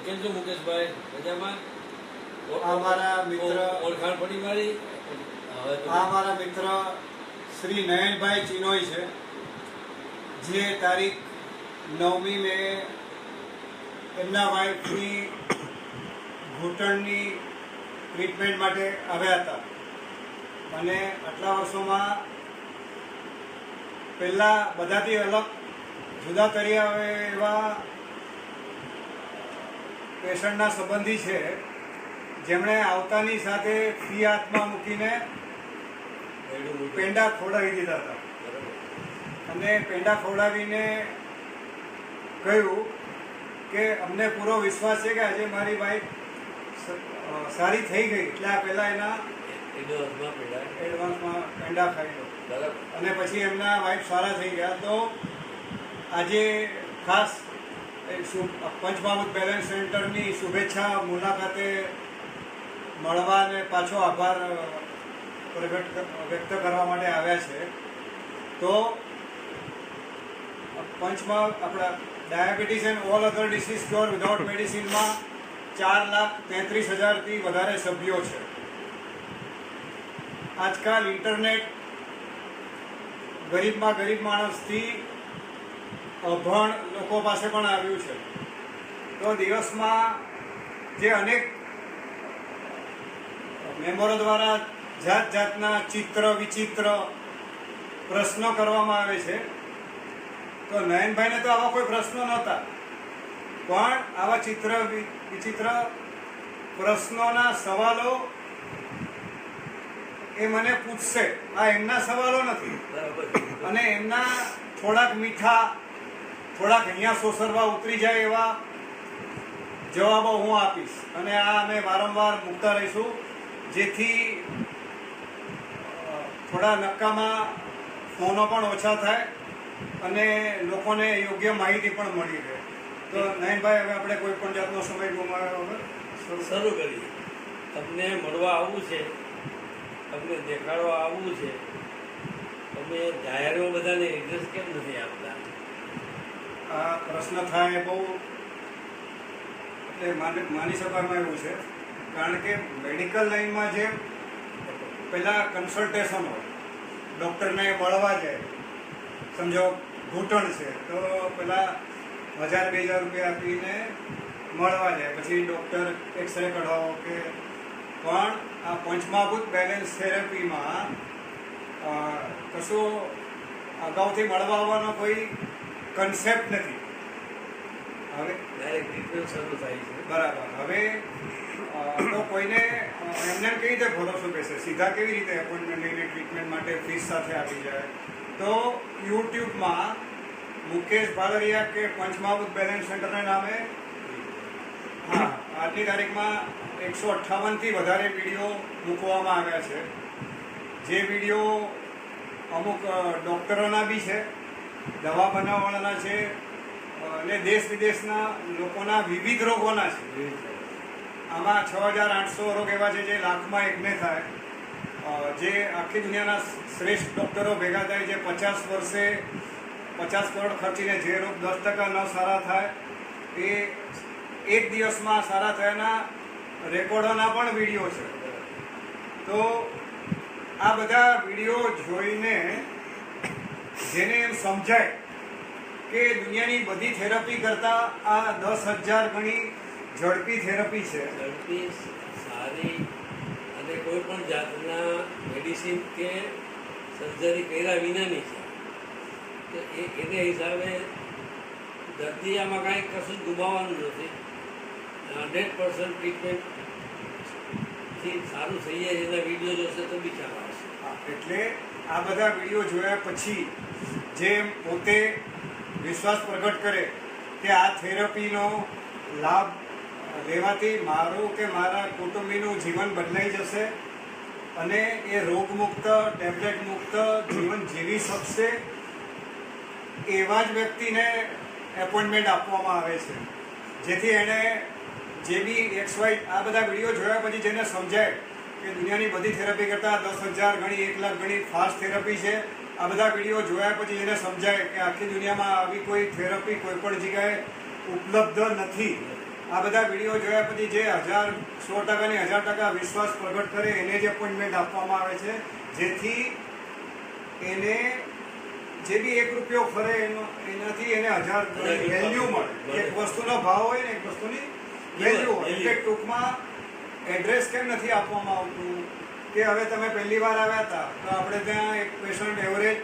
કેમ છો મુકેશભાઈ? મજામાં? આ મારા મિત્ર ઓળખાણ પડી મારી? આ મારા મિત્ર શ્રી નયનભાઈ ચિનોઈ છે, જે તારીખ 9મી મે એમના વાઈફની ઘૂંટણની ટ્રીટમેન્ટ માટે આવ્યા હતા. અને આટલા વર્ષોમાં પહેલાં બધાથી અલગ જુદા કરી આવે એવા પેશન્ટના સંબંધી છે, જેમણે આવતાની સાથે ફી હાથમાં મૂકીને પેંડા ખવડાવી દીધા હતા. અને પેંડા ખવડાવીને કહ્યું કે અમને પૂરો વિશ્વાસ છે કે આજે મારી વાઈફ સારી થઈ ગઈ, એટલે આ પહેલાં એના એડવાન્સમાં પેંડા ખાઈ લો અને પછી એમના વાઈફ સારા થઈ ગયા. તો આજે ખાસ પંચમહાભૂત બેલેન્સ સેન્ટરની શુભેચ્છા મુલાકાતે મળવા અને પાછો આભાર વ્યક્ત કરવા માટે આવ્યા છે. તો પંચમાં આપણા diabetes and all other disease cure without મેડિસિનમાં 4,33,000થી વધારે સભ્યો છે. આજકાલ ઇન્ટરનેટ ગરીબમાં ગરીબ માણસથી અભણ લોકો પાસે પણ આવ્યું છે. તો દિવસમાં જે અનેક મેમ્બરો દ્વારા જાત જાતના ચિત્ર વિચિત્ર પ્રશ્નો કરવામાં આવે છે. તો નયનભાઈને તો આવા કોઈ પ્રશ્નો નહોતા, પણ આવા ચિત્ર વિચિત્ર પ્રશ્નોના સવાલો એ મને પૂછશે. આ એમના સવાલો નથી, અને એમના થોડાક મીઠા, થોડાક અહીંયા સોસરવા ઉતરી જાય એવા જવાબો હું આપીશ. અને આ અમે વારંવાર મૂકતા રહીશું, જેથી થોડા નક્કામાં ફોનો પણ ઓછા થાય અને લોકોને યોગ્ય માહિતી પણ મળી રહે. તો નયનભાઈ, હવે આપણે કોઈ પણ જાતનો સમય ગુમાવ્યો વગર શરૂ કરીએ. તમને મળવા આવવું છે, તમને દેખાડવા આવવું છે, તમે જાહેરમાં બધાને એડ્રેસ કેમ નથી આપતા? આ પ્રશ્ન થાય બહુ એટલે માની શકાયમાં એવું છે, કારણ કે મેડિકલ લાઈનમાં જે પહેલાં કન્સલ્ટેશન હોય, ડૉક્ટરને મળવા જાય, સમજો ઘૂંટણ છે તો પહેલાં 1,000-2,000 રૂપિયા આપીને મળવા જાય, પછી ડૉક્ટર એક્સરે કઢાવો કે. પણ આ પંચમહાભૂત બેલેન્સ થેરપીમાં કશું અગાઉથી મળવા આવવાનો કોઈ કન્સેપ્ટ નથી. હવે ડાયરેક્ટ ટ્રીટમેન્ટ શરૂ થાય છે. બરાબર. હવે તો કોઈને એમને કેવી રીતે ભરોસો બેસે, સીધા કેવી રીતે એપોઇન્ટમેન્ટ લઈને ટ્રીટમેન્ટ માટે ફીસ સાથે આપી જાય? તો યુટ્યુબમાં મુકેશ ભાલરિયા કે પંચમહાભૂત બેલેન્સ સેન્ટરના નામે આજની તારીખમાં 158થી વધારે વિડીયો મૂકવામાં આવ્યા છે. જે વિડીયો અમુક ડૉક્ટરોના બી છે, દવા બનાવવાના છે, અને દેશ વિદેશના લોકોના વિવિધ રોગોના છે. આમાં 6,800 રોગ એવા છે જે લાખમાં એકને થાય, જે આખી દુનિયાના શ્રેષ્ઠ ડૉક્ટરો ભેગા થાય, જે 50 વર્ષે 50 કરોડ ખર્ચીને જે રોગ 10% ન સારા થાય એ એક દિવસમાં સારા થયાના રેકોર્ડોના પણ વિડીયો છે. તો આ બધા વિડીયો જોઈને જેને એમ સમજાય કે દુનિયાની બધી થેરપી કરતાં આ 10,000 ગણી ઝડપી થેરપી છે, ઝડપી, સારી અને કોઈ પણ જાતના મેડિસિન કે સર્જરી કર્યા વિનાની છે. તો એને હિસાબે દર્દી આમાં કાંઈ કશું જ ગુમાવવાનું નથી. 100% ટ્રીટમેન્ટથી સારું થઈ જાય એના વિડીયો જોશે તો બી ખ્યાલ આવશે. એટલે આ બધા વિડીયો જોયા પછી જે પોતે વિશ્વાસ પ્રગટ કરે કે આ થેરપીનો લાભ લેવાથી મારું કે મારા કુટુંબીનું જીવન બદલાઈ જશે અને એ રોગમુક્ત, ટેબ્લેટ મુક્ત જીવન જીવી શકશે, એવા જ વ્યક્તિને એપોઇન્ટમેન્ટ આપવામાં આવે છે. જેથી એણે જે બી XY આ બધા વિડીયો જોયા પછી જેને સમજાય કે દુનિયાની બધી થેરપી કરતાં 10,000 ગણી 1 લાખ ગણી ફાસ્ટ થેરપી છે, આ બધા વિડીયો જોયા પછી એને સમજાય કે આખી દુનિયામાં આવી કોઈ થેરપી કોઈ પણ જગ્યાએ ઉપલબ્ધ નથી. આ બધા વિડીયો જોયા પછી જે 100%ની 1000% વિશ્વાસ પ્રગટ કરે એને જ એપોઇન્ટમેન્ટ આપવામાં આવે છે, જેથી એને જે બી 1 રૂપિયો ખરે એનાથી એને 1000 વેલ્યુ મળે. એક વસ્તુનો ભાવ હોય ને એક વસ્તુની વેલ્યુ હોય. એટલે ટૂંકમાં એડ્રેસ કેમ નથી આપવામાં આવતું કે હવે તમે પહેલી વાર આવ્યા હતા તો આપણે ત્યાં એક પેશન્ટ એવરેજ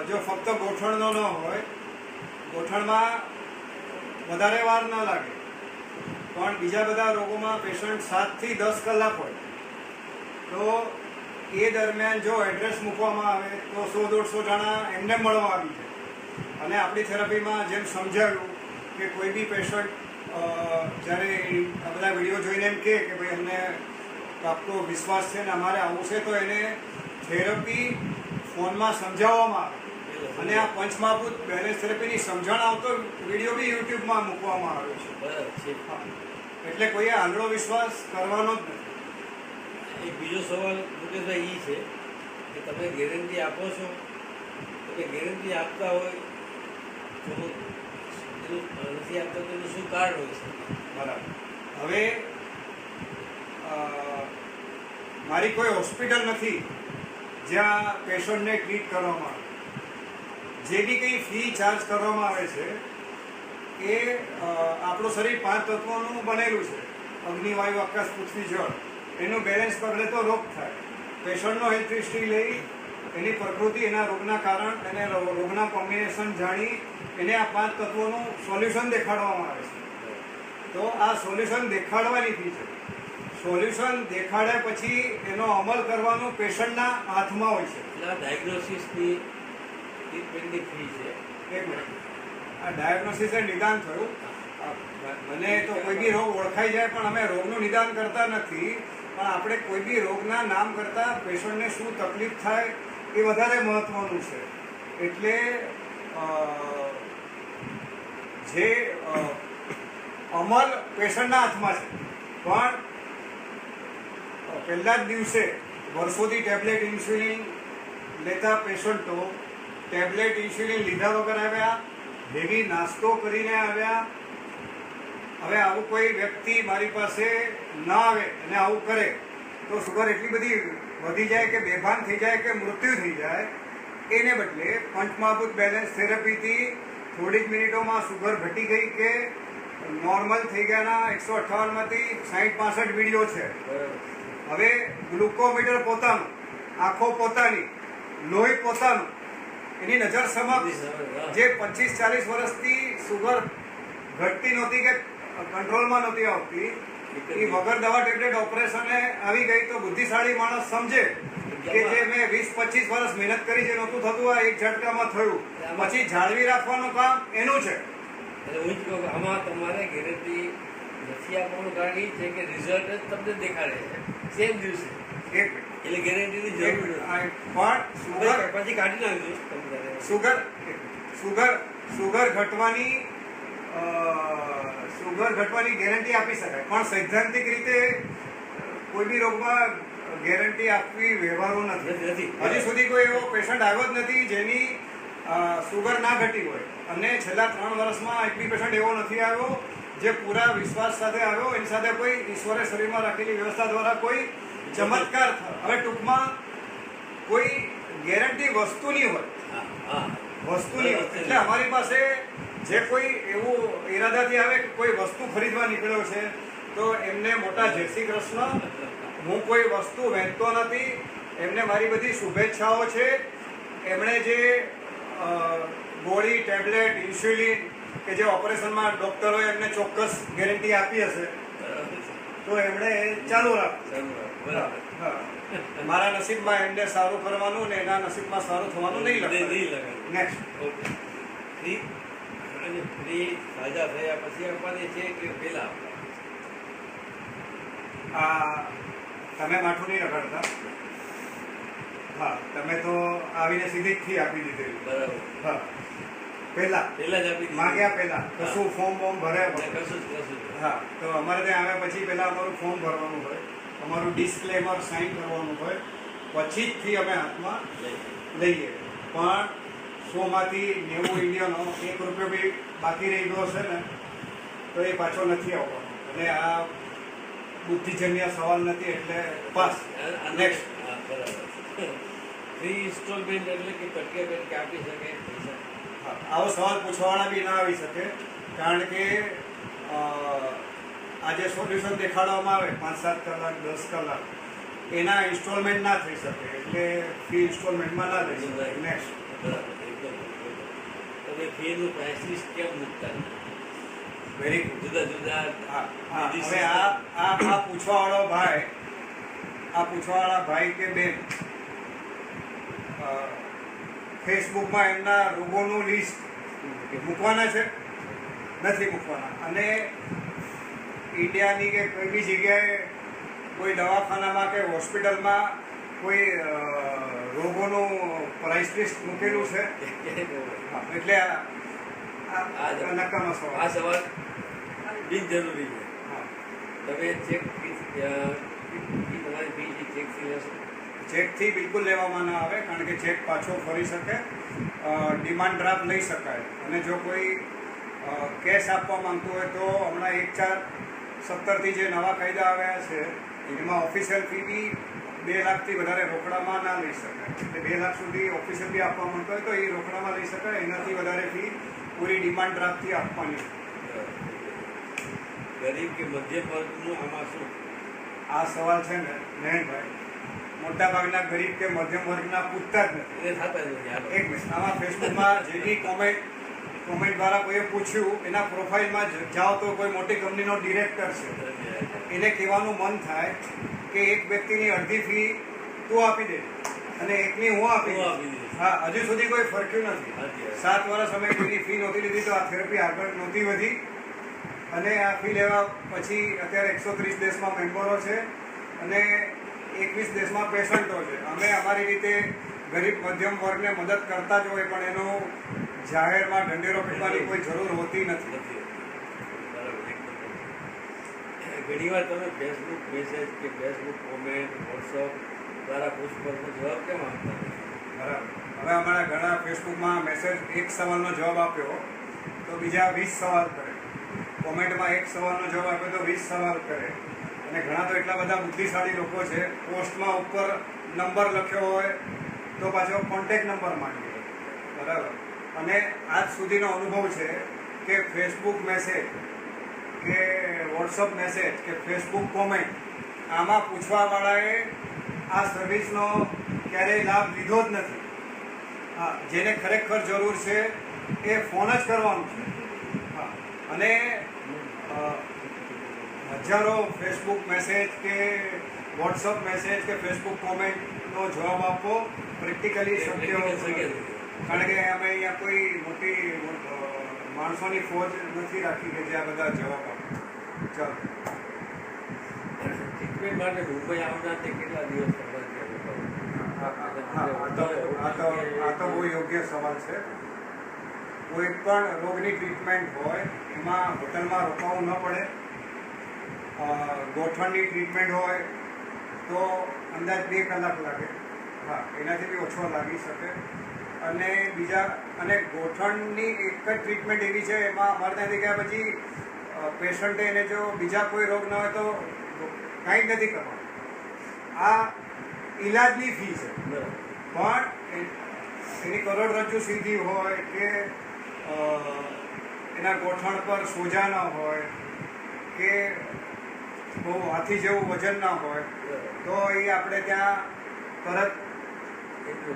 જો ફક્ત ગોઠણનો ન હોય, ગોઠણમાં વધારે વાર ન લાગે, પણ બીજા બધા રોગોમાં પેશન્ટ 7 થી 10 કલાક હોય, તો એ દરમિયાન જો એડ્રેસ મૂકવામાં આવે તો 100-150 જણા એમને મળવા આવી જાય. અને આપણી થેરાપીમાં જેમ સમજાવ્યું કે કોઈ બી પેશન્ટ જ્યારે આ બધા વિડીયો જોઈને એમ કહે કે ભાઈ અમને આપનો વિશ્વાસ છે ને અમારે આવું છે, તો એને થેરપી ફોનમાં સમજાવવામાં આવે. અને આ પંચમહાભૂત બેલેન્સ થેરપીની સમજણ આવતો વિડીયો બી યુટ્યુબમાં મૂકવામાં આવ્યો છે. એટલે કોઈએ આંધળો વિશ્વાસ કરવાનો જ નથી. એક બીજો સવાલ મુકેશભાઈ એ છે કે તમે ગેરંટી આપો છો, તમે ગેરંટી આપતા હોય તો નથી આપતા તો એનું શું કારણ હોય છે? બરાબર. હવે મારી કોઈ હોસ્પિટલ નથી જ્યાં પેશન્ટને ટ્રીટ કરવામાં આવે. જે બી કંઈ ફી ચાર્જ કરવામાં આવે છે એ આપણું શરીર 5 તત્વોનું બનેલું છે: અગ્નિ, વાયુ, આકાશ, પૃથ્વી, જળ. એનું બેલેન્સ બગડે તો રોગ થાય. પેશન્ટનો હેલ્થ હિસ્ટ્રી લઈ એની પ્રકૃતિ, એના રોગના કારણ અને રોગના કોમ્બિનેશન જાણી એને આ 5 તત્વોનું સોલ્યુશન દેખાડવામાં આવે છે. તો આ સોલ્યુશન દેખાડવાની ફી છે. સોલ્યુશન દેખાડ્યા પછી એનો અમલ કરવાનો પેશન્ટના હાથમાં હોય છે. ડાયગ્નોસિસની ટ્રીટમેન્ટની ફી છે. એક મિનિટ, આ ડાયગ્નોસિસ એ નિદાન થયું. મને તો કોઈ બી રોગ ઓળખાઈ જાય પણ અમે રોગનું નિદાન કરતા નથી, પણ આપણે કોઈ બી રોગના નામ કરતા પેશન્ટને શું તકલીફ થાય એ વધારે મહત્વનું છે. એટલે જે અમલ પેશન્ટના હાથમાં છે, પણ પહેલા જ દિવસે વર્ષોથી ટેબ્લેટ ઇન્સ્યુલિન લેતા પેશન્ટો ટેબ્લેટ ઇન્સ્યુલિન લીધા વગર આવ્યા, હેવી નાસ્તો કરીને આવ્યા. હવે આવું કોઈ વ્યક્તિ મારી પાસે ના આવે અને આવું કરે તો સુગર એટલી બધી વધી જાય કે બેભાન થઈ જાય કે મૃત્યુ થઈ જાય. એને બદલે પંચમહાભૂત બેલેન્સ થેરપીથી થોડી જ મિનિટોમાં સુગર ઘટી ગઈ કે નોર્મલ થઈ ગયાના 158માંથી 60-65 વિડીયો છે. હવે ગ્લુકોમીટર પોતાનું, આંખો પોતાની, લોહી પોતાનું, એની નજર સમક્ષ જે 25-40 વર્ષથી સુગર ઘટતી નહોતી કે કંટ્રોલમાં નહોતી આવતી, એ વગર દવા ટેબ્લેટ ઓપરેશને આવી ગઈ તો બુદ્ધિશાળી માણસ સમજે કે જે મેં 20-25 વર્ષ મહેનત કરી જે નહોતું થતું આ એક ઝટકામાં થયું. પછી જાળવી રાખવાનું કામ એનું છે. એટલે હું જ કહું કે આમાં તમારે ગેરંટી નથી આપવાનું કારણ એ છે કે રિઝલ્ટ જ તમને દેખાડે છે સેમ દિવસે. એટલે ગેરંટીની જરૂર નથી. પણ સુગર પછી કાઢી નાખજો. સુગર ઘટવાની ગેરંટી આપી શકાય, પણ સૈદ્ધાંતિક રીતે કોઈ બી રોગમાં ગેરંટી આપવી વ્યવહારુ નથી. હજી સુધી કોઈ એવો પેશન્ટ આવ્યો જ નથી જેની સુગર ના ઘટી હોય. અને છેલ્લા 3 વર્ષમાં એક બી પેશન્ટ એવો નથી આવ્યો જે પૂરા વિશ્વાસ સાથે આવ્યો, એની સાથે કોઈ ઈશ્વરે શરીરમાં રાખેલી વ્યવસ્થા દ્વારા કોઈ ચમત્કાર થયો. હવે ટૂંકમાં કોઈ ગેરંટી વસ્તુની હોય, વસ્તુની હોય. એટલે અમારી પાસે જે કોઈ એવું ઈરાદાથી આવે કે કોઈ વસ્તુ ખરીદવા નીકળ્યો છે તો એમને મોટા જય શ્રી કૃષ્ણ. હું કોઈ વસ્તુ વહેંચતો નથી, એમને મારી બધી શુભેચ્છાઓ છે. એમણે જે ગોળી, ટેબ્લેટ, ઇન્સ્યુલિન કે જે ઓપરેશનમાં ડૉક્ટરોએ એમને ચોક્કસ ગેરંટી આપી હશે તો એમણે ચાલુ રાખવું. મારા નસીબમાં એમને સારું કરવાનું ને એના નસીબમાં સારું થવાનું નહીં લખવાનું. નેક્સ્ટ ફ્રી સાજા થયા પછી આપવાની છે કે પહેલા? તમે માઠું નહીં રખડતા. હા, તમે તો આવીને સીધી જ ફી આપી દીધેલી. બરાબર. હા, પહેલા જ આપી માંગ્યા પહેલા કશું ફોર્મ ભર્યા કશું. હા, તો અમારે ત્યાં આવ્યા પછી પહેલા અમારું ફોર્મ ભરવાનું હોય, અમારું ડિસ્ક્લેમર સાઇન કરવાનું હોય, પછી જ ફી અમે હાથમાં લઈએ. પણ 100માંથી 90 ઇન્ડિયનો 1 રૂપિયો બી બાકી રહી ગયો છે ને તો એ પાછો નથી આવવાનો. અને આ બુદ્ધિજન્ય સવાલ નથી એટલે પાસ. નેક્સ્ટ. ફ્રી ઇન્સ્ટોલમેન્ટ એટલે કે ટકે આપી શકે પૈસા? આવો સવાલ પૂછવાવાળા બી ના આવી શકે, કારણ કે આજે સોલ્યુશન દેખાડવામાં આવે 5-7 કલાક 10 કલાક એના ઇન્સ્ટોલમેન્ટ ના થઈ શકે, એટલે ફી ઇન્સ્ટોલમેન્ટમાં ના લઈ શકે. નેક્સ્ટ. તમે ફીનું પ્રાઇસીસ કેમ મૂકતા? Very good. જુદા જુદા હવે આ પૂછવાવાળા ભાઈ કે બેન ફેસબુકમાં એમના રોગોનું લિસ્ટ મૂકવાના છે? નથી મૂકવાના. અને ઇન્ડિયાની કે કોઈ બી જગ્યાએ કોઈ દવાખાનામાં કે હોસ્પિટલમાં કોઈ રોગોનું પ્રાઇસ લિસ્ટ મૂકેલું છે? એટલે નકામો સવાલ. આ સવાલ બિનજરૂરી છે. તમે ચેક તમારી ફી ચેકથી લેશો? ચેકથી બિલકુલ લેવામાં ના આવે, કારણ કે ચેક પાછો ફરી શકે. ડિમાન્ડ ડ્રાફ્ટ લઈ શકાય. અને જો કોઈ કેશ આપવા માંગતું હોય તો હમણાં 1/4/17 જે નવા કાયદા આવ્યા છે એમાં ઓફિશિયલ ફી બી 2 લાખથી વધારે રોકડામાં ના લઈ શકાય. એટલે 2 લાખ સુધી ઓફિશિયલ ફી આપવા માંગતો હોય તો એ રોકડામાં લઈ શકાય. એનાથી વધારે ફી પૂરી ડિમાન્ડ ડ્રાફ્ટથી આપવાની. ગરીબ કે મધ્યમ વર્ગનું આમાં શું? આ સવાલ છે ને નયનભાઈ, મોટાભાગના ગરીબ કે મધ્યમ વર્ગના પૂછતા જ નથી. એ થતા જ નથી. એક મિનિટ. આમાં ફેસબુકમાં જે બી કોમેન્ટ દ્વારા કોઈએ પૂછ્યું એના પ્રોફાઇલમાં જાઓ તો કોઈ મોટી કંપનીનો ડિરેક્ટર છે, એને કહેવાનું મન થાય કે એક વ્યક્તિની અડધી ફી તું આપી દે અને એકની હું આપી દઉં. હા, હજુ સુધી કોઈ ફરક્યું નથી. 7 વર્ષ અમે કોઈની ફી નહોતી લીધી તો આ થેરપી આગળ નહોતી વધી. અને આ ફી લેવા પછી અત્યારે 130 દેશમાં મેમ્બરો છે અને 21 દેશમાં પેશન્ટો છે. અમે અમારી રીતે ગરીબ મધ્યમ વર્ગને મદદ કરતા જ હોય, પણ એનો જાહેરમાં ઢંઢેરો પીટવાની કોઈ જરૂર હોતી નથી. ઘણી વાર તમે ફેસબુક મેસેજ કે ફેસબુક કોમેન્ટ વોટ્સઅપ દ્વારા પુષ્પનો જવાબ કેમ આપતા? બરાબર. હવે અમારા ઘણા ફેસબુકમાં મેસેજ એક સવાલનો જવાબ આપ્યો તો બીજા 20 સવાલ કરે, કોમેન્ટમાં એક સવાલનો જવાબ આપ્યો તો 20 સવાલ કરે. અને ઘણા તો એટલા બધા બુદ્ધિશાળી લોકો છે, પોસ્ટમાં ઉપર નંબર લખ્યો હોય તો પાછો કોન્ટેક્ટ નંબર માંગે. બરાબર. અને આજ સુધીનો અનુભવ છે કે ફેસબુક મેસેજ કે વોટ્સઅપ મેસેજ કે ફેસબુક કોમેન્ટ આમાં પૂછવાવાળાએ આ સર્વિસનો ક્યારેય લાભ લીધો જ નથી. હા, જેને ખરેખર જરૂર છે એ ફોન જ કરવાનું છે. હા, અને હજારો ફેસબુક મેસેજ કે વોટ્સઅપ મેસેજ કે ફેસબુક કોમેન્ટનો જવાબ આપવો પ્રેક્ટિકલી શક્ય નથી. કારણ કે અમે અહીંયા કોઈ મોટી માણસોની ફોજ નથી રાખી કે જે આ બધા જવાબ આપે. ચાલો. ટ્રીટમેન્ટ માટે મુંબઈ આવનાર તે કેટલા દિવસ આ તો બહુ યોગ્ય સવાલ છે. કોઈ પણ રોગની ટ્રીટમેન્ટ હોય એમાં હોટલમાં રોકાવું ન પડે. ગોઠણની ટ્રીટમેન્ટ હોય તો અંદાજ 2 કલાક લાગે. હા, એનાથી બી ઓછો લાગી શકે. અને ગોઠણની એક જ ટ્રીટમેન્ટ એવી છે, એમાં અમારે ત્યાંથી ગયા પછી પેશન્ટે એને જો બીજા કોઈ રોગ ન હોય તો કાંઈ જ નથી કરવાનું. આ ઈલાજની ફી છે, પણ એની કરોડરજ્જુ સીધી હોય કે એના ગોઠણ પર સોજા ન હોય કે બહુ હાથી જેવું વજન ના હોય તો એ આપણે ત્યાં તરત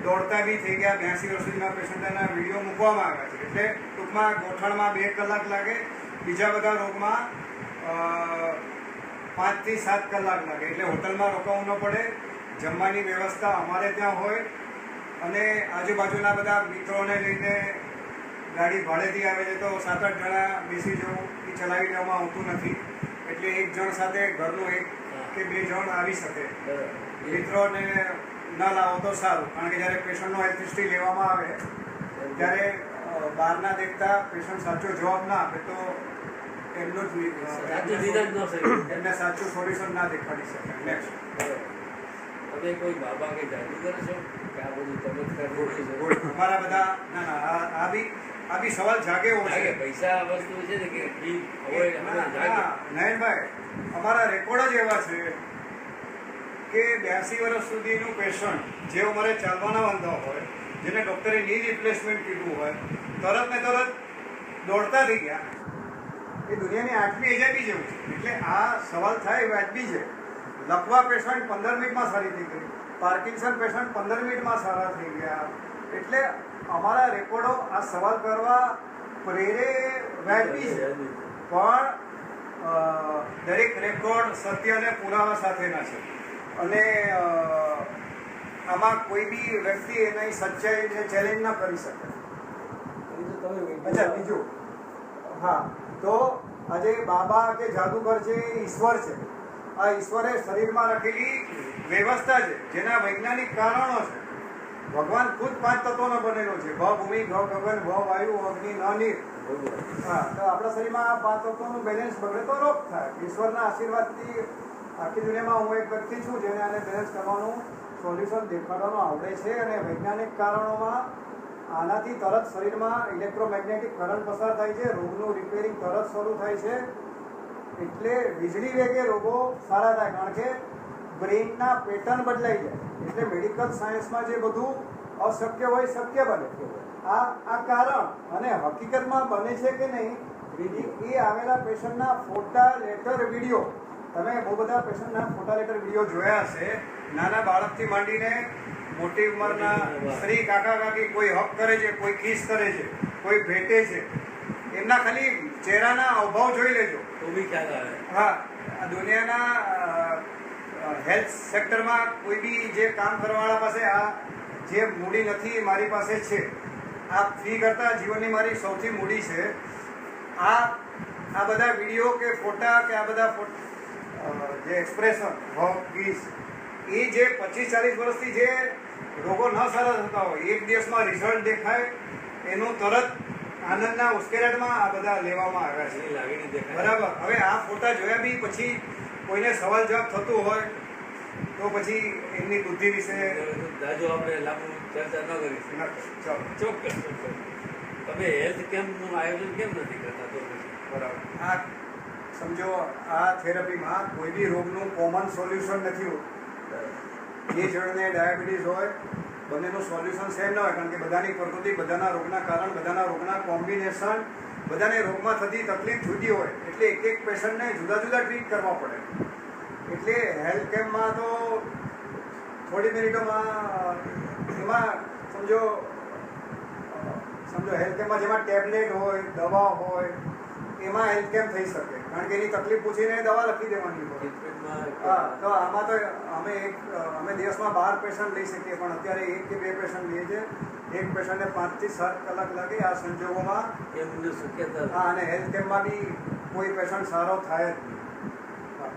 દોડતા બી થઈ ગયા. 82 વર્ષ સુધીના પેશન્ટના વિડીયો મૂકવામાં આવ્યા છે. એટલે ટૂંકમાં ગોઠણમાં 2 કલાક લાગે, બીજા બધા રોગમાં 5 થી 7 કલાક લાગે. એટલે હોટલમાં રોકાવું ન પડે. જમવાની વ્યવસ્થા અમારે ત્યાં હોય અને આજુબાજુના બધા મિત્રોને લઈને ગાડી ભાડેથી આવે છે તો 7-8 જણા બેસી જવું એ ચલાવી લેવામાં આવતું નથી. એટલે એક જણ સાથે ઘરનું 1 કે 2 જણ આવી શકે. મિત્રોને ના લાવો તો સારું, કારણ કે જ્યારે પેશન્ટનો હેલ્થ હિસ્ટ્રી લેવામાં આવે ત્યારે બહારના દેખતા પેશન્ટ સાચો જવાબ ના આપે તો એમનું જ એમને સાચું સોલ્યુશન ના દેખાડી શકે. નેક્સ્ટ. તમે કોઈ બાબા કે જાદુગર છો કે આ બધું ચમત્કાર? અમારા બધા ના આ બી આ બી સવાલ જાગે એવો છે. પૈસા વસ્તુ છે ને કે ફી હોય જાગે. નયનભાઈ, અમારા રેકોર્ડ જ એવા છે કે 82 વર્ષ સુધીનું પેશન્ટ જે ઉંમરે ચાલવાના વાંધા હોય, જેને ડૉક્ટરે ની રિપ્લેસમેન્ટ કીધું હોય, તરત ને તરત દોડતા થઈ ગયા. એ દુનિયાની 8મી એજાબી જેવું છે. એટલે આ સવાલ થાય વાજબી છે. લકવા પેશન્ટ 15 મિનિટમાં સારી થઈ ગઈ, પાર્કિન્સન પેશન્ટ 15 મિનિટમાં સારા થઈ ગયા. એટલે અમારા રેકોર્ડો આ સવાલ કરવા પ્રેરે વાજબી છે, પણ દરેક રેકોર્ડ સત્ય અને પુરાવા સાથેના છે. અને આમાં કોઈ બી વ્યક્તિ એની સચ્ચાઈને ચેલેન્જ ના કરી શકે. અચ્છા, બીજું, હા, તો આજે બાબા કે જાદુગર છે એ ઈશ્વર છે. આ ઈશ્વરે શરીરમાં રાખેલી વ્યવસ્થા છે, જેના વૈજ્ઞાનિક કારણો છે. ભગવાન ખુદ 5 તત્વોનો બનેલો છે: ભ ભૂમિ, ઘ ગગન, ભ વાયુ, અગ્નિ, ન નીર. હા, તો આપણા શરીરમાં આ 5 તત્વોનું બેલેન્સ બગડે તો રોગ થાય. ઈશ્વરના આશીર્વાદથી આખી દુનિયામાં હું એક વ્યક્તિ છું જેને આને બેલેન્સ કરવાનું સોલ્યુશન દેખાડવાનું આવડે છે. અને વૈજ્ઞાનિક કારણોમાં આનાથી તરત શરીરમાં ઇલેક્ટ્રોમેગ્નેટિક કરંટ પસાર થાય છે, રોગનું રિપેરિંગ તરત શરૂ થાય છે. એટલે વીજળી વેગે રોગો સારા થાય, કારણ કે બ્રેઇનના પેટર્ન બદલાઈ જાય. એટલે મેડિકલ સાયન્સમાં જે બધું અશક્ય હોય શક્ય બને. આ કારણ. અને હકીકતમાં બને છે કે નહીં એ આવેલા પેશન્ટના ફોટા, લેટર, વિડીયો. તમે બહુ બધા પેશન્ટના ફોટા, લેટર, વિડીયો જોયા હશે. નાના બાળકથી માંડીને મોટી ઉંમરના સ્ત્રી, કાકા, કાકી, કોઈ હક કરે છે, કોઈ કિસ કરે છે, કોઈ ભેટે છે. એમના ખાલી ચહેરાના અભાવ જોઈ લેજો તો બી ખ્યાલ આવે. હા, આ દુનિયાના હેલ્થ સેક્ટરમાં કોઈ બી જે કામ કરવાવાળા પાસે આ જે મૂડી નથી એ મારી પાસે છે. આ ફી કરતાં જીવનની મારી સૌથી મૂડી છે. આ બધા વિડીયો કે ફોટા કે આ બધા જે એક્સપ્રેશન, હક, કિસ, એ જે 25-40 વર્ષથી જે રોગો ન સારા થતા હોય, એક દિવસમાં રિઝલ્ટ દેખાય એનું તરત આનંદના ઉશ્કેરાટમાં આ બધા લેવામાં આવ્યા છે. બરાબર. હવે આ ફોટા જોયા બી પછી કોઈને સવાલ જવાબ થતું હોય તો પછી એમની બુદ્ધિ વિશે દાજો આપણે લાંબુ ચર્ચા ન કરીશું. ચાલો, ચોક્કસ. તમે હેલ્થ કેમ્પનું આયોજન કેમ નથી કરતા? તો બરાબર. આ સમજો, આ થેરપીમાં કોઈ બી રોગનું કોમન સોલ્યુશન નથી હોતું. જે જણને ડાયાબિટીસ હોય બંનેનું સોલ્યુશન સેમ ન હોય, કારણ કે બધાની પ્રકૃતિ, બધાના રોગના કારણ, બધાના રોગના કોમ્બિનેશન, બધાને રોગમાં થતી તકલીફ જુદી હોય. એટલે એક એક પેશન્ટને જુદા જુદા ટ્રીટ કરવા પડે. એટલે હેલ્થ કેમ્પમાં તો થોડી મિનિટોમાં એમાં સમજો હેલ્થ કેમ્પમાં જેમાં ટેબ્લેટ હોય, દવા હોય, એમાં હેલ્થ કેમ્પ થઈ શકે, કારણ કે એની તકલીફ પૂછીને દવા લખી દેવાની હોય. હા, તો આમાં તો અમે દિવસમાં 12 પેશન્ટ લઈ શકીએ, પણ અત્યારે 1 કે 2 પેશન્ટ લઈએ છીએ. એક પેશન્ટને 5 થી 7 કલાક લાગે. આ સંજોગોમાં એમની શક્યતા. હા, અને હેલ્થ કેમ્પમાં બી કોઈ પેશન્ટ સારો થાય જ નહીં.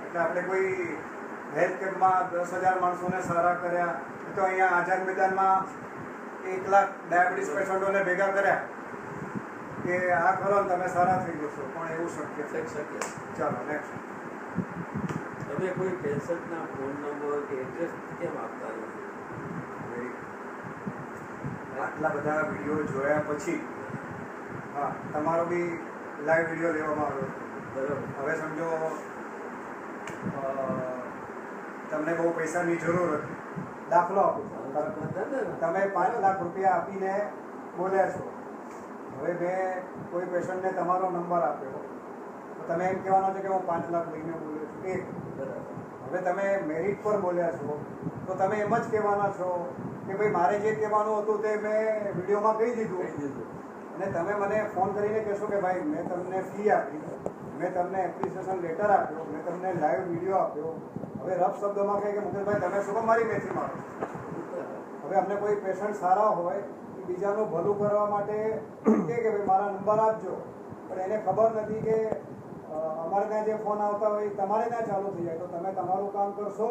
એટલે આપણે કોઈ હેલ્થ કેમ્પમાં 10,000 માણસોને સારા કર્યા તો અહીંયા આઝાદ મેદાનમાં 1 લાખ ડાયાબિટીસ પેશન્ટોને ભેગા કર્યા કે આ કરો ને તમે સારા થઈ જશો, પણ એવું શક્ય છે. ચાલો, નેક્સ્ટ. તમે કોઈ પેશન્ટના ફોન નંબર કે એડ્રેસ કેમ આપતા નથી? આટલા બધા વિડીયો જોયા પછી હા, તમારો બી લાઈવ વિડીયો લેવામાં આવ્યો. બરાબર. હવે સમજો તમને બહુ પૈસાની જરૂર હતી. દાખલો આપું, તમે 5 લાખ રૂપિયા આપીને બોલ્યા છો. હવે મેં કોઈ પેશન્ટને તમારો નંબર આપ્યો તો તમે એમ કહેવાનો છો કે હું 5 લાખ લઈને બોલ્યો છું. હવે તમે મેરિટ પર બોલ્યા છો તો તમે એમ જ કહેવાના છો કે ભાઈ મારે જે કહેવાનું હતું તે મેં વિડીયોમાં કહી દીધું. અને તમે મને ફોન કરીને કહેશો કે ભાઈ મેં તમને ફી આપી, મેં તમને એપ્લિકેશન લેટર આપ્યો, મેં તમને લાઈવ વિડીયો આપ્યો. હવે રફ શબ્દોમાં કહે કે મુકેશભાઈ તમે શું મારી મેથી મારો? હવે અમને કોઈ પેશન્ટ સારા હોય એ બીજાનું ભલું કરવા માટે કહે કે ભાઈ મારા નંબર આપજો, પણ એને ખબર નથી કે અમારે ત્યાં જે ફોન આવતા હોય તમારે ત્યાં ચાલુ થઈ જાય, તો તમે તમારું કામ કરશો.